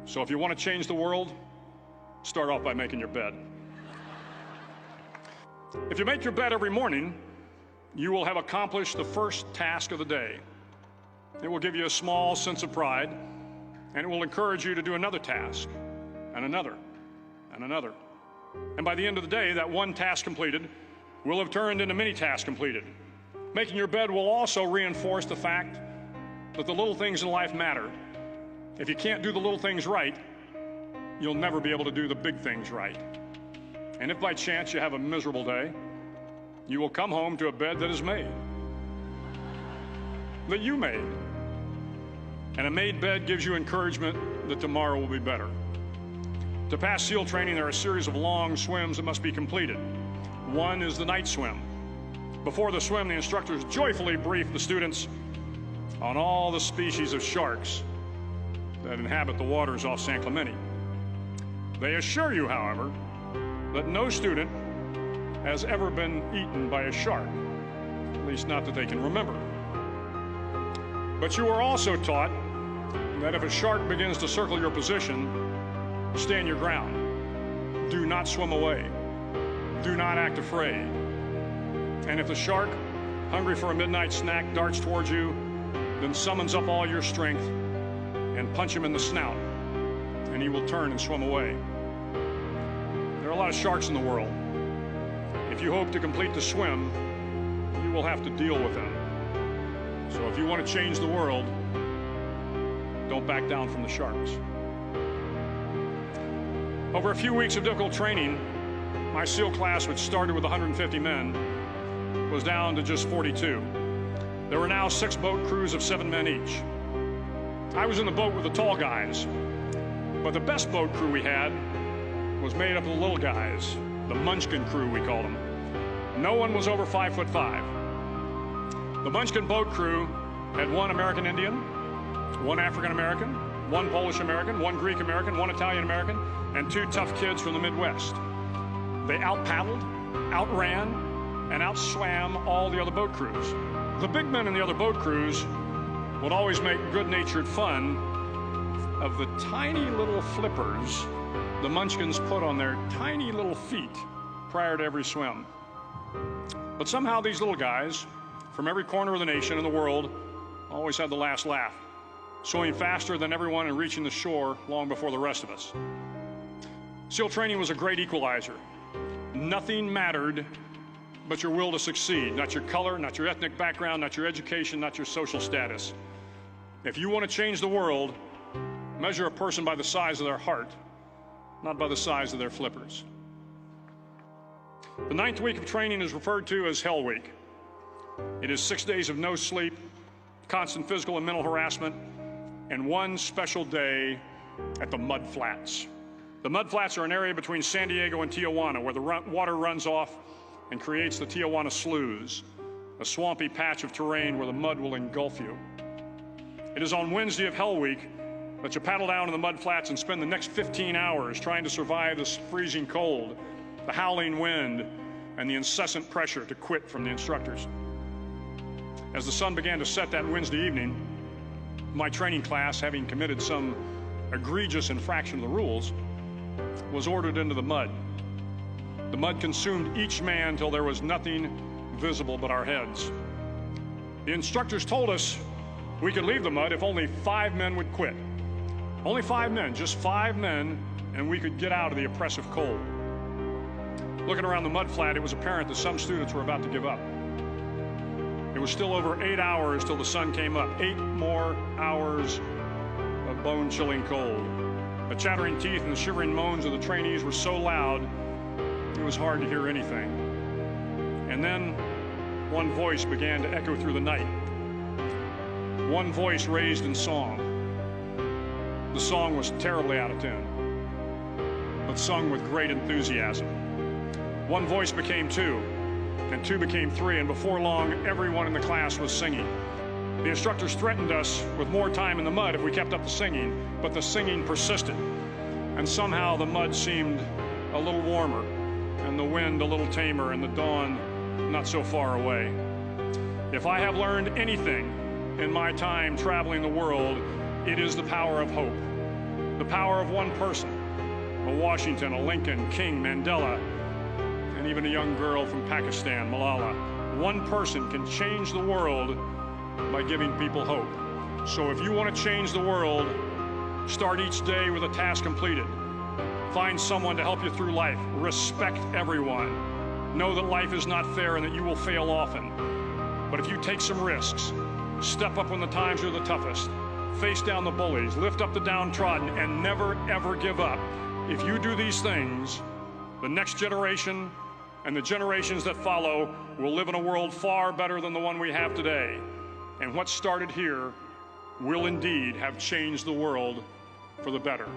So if you want to change the world, start off by making your bed. If you make your bed every morning, you will have accomplished the first task of the day. It will give you a small sense of pride, and it will encourage you to do another task, and another, and another. And by the end of the day, that one task completed will have turned into many tasks completed. Making your bed will also reinforce the fact that the little things in life matter. If you can't do the little things right, you'll never be able to do the big things right. And if by chance you have a miserable day, you will come home to a bed that is made, that you made. And a made bed gives you encouragement that tomorrow will be better. To pass SEAL training, there are a series of long swims that must be completed. One is the night swim. Before the swim, the instructors joyfully brief the students on all the species of sharks that inhabit the waters off San Clemente. They assure you, however, that no student has ever been eaten by a shark, at least not that they can remember. But you are also taught that if a shark begins to circle your position, stand your ground. Do not swim away. Do not act afraid. And if the shark, hungry for a midnight snack, darts towards you, then summons up all your strength and punch him in the snout, and he will turn and swim away. There are a lot of sharks in the world. If you hope to complete the swim, you will have to deal with them. So if you want to change the world, don't back down from the sharks. Over a few weeks of difficult training, my SEAL class, which started with 150 men, was down to just 42. There were now 6 boat crews of 7 men each. I was in the boat with the tall guys, but the best boat crew we had was made up of the little guys, the Munchkin crew, we called them. No one was over 5'5". The Munchkin boat crew had 1 American Indian, 1 African American, 1 Polish American, 1 Greek American, 1 Italian American, and 2 tough kids from the Midwest. They out-paddled, outran, and out-swam all the other boat crews. The big men in the other boat crews would always make good-natured fun of the tiny little flippers the Munchkins put on their tiny little feet prior to every swim. But somehow these little guys from every corner of the nation and the world always had the last laugh, swimming faster than everyone and reaching the shore long before the rest of us. SEAL training was a great equalizer. Nothing mattered but your will to succeed, not your color, not your ethnic background, not your education, not your social status. If you want to change the world, measure a person by the size of their heart, not by the size of their flippers. The 9th week of training is referred to as Hell Week. It is 6 days of no sleep, constant physical and mental harassment, and 1 special day at the Mud Flats. The Mud Flats are an area between San Diego and Tijuana where the water runs off and creates the Tijuana Sloughs, a swampy patch of terrain where the mud will engulf you. It is on Wednesday of Hell Week that you paddle down in the mud flats and spend the next 15 hours trying to survive this freezing cold, the howling wind, and the incessant pressure to quit from the instructors. As the sun began to set that Wednesday evening, my training class, having committed some egregious infraction of the rules, was ordered into the mud. The mud consumed each man till there was nothing visible but our heads. The instructors told us we could leave the mud if only 5 men would quit. Only 5 men, just 5 men, and we could get out of the oppressive cold. Looking around the mud flat, it was apparent that some students were about to give up. It was still over 8 hours till the sun came up. 8 more hours of bone-chilling cold. The chattering teeth and the shivering moans of the trainees were so loud, it was hard to hear anything. And then one voice began to echo through the night. One voice raised in song. The song was terribly out of tune, but sung with great enthusiasm. One voice became 2, and 2 became 3, and before long, everyone in the class was singing. The instructors threatened us with more time in the mud if we kept up the singing, but the singing persisted, and somehow the mud seemed a little warmer, and the wind a little tamer, and the dawn not so far away. If I have learned anything in my time traveling the world, it is the power of hope. The power of one person, a Washington, a Lincoln, King, Mandela, and even a young girl from Pakistan, Malala. One person can change the world by giving people hope. So if you want to change the world, start each day with a task completed. Find someone to help you through life. Respect everyone. Know that life is not fair and that you will fail often. But if you take some risks, step up when the times are the toughest, face down the bullies, lift up the downtrodden, and never, ever give up. If you do these things, the next generation and the generations that follow will live in a world far better than the one we have today. And what started here will indeed have changed the world for the better.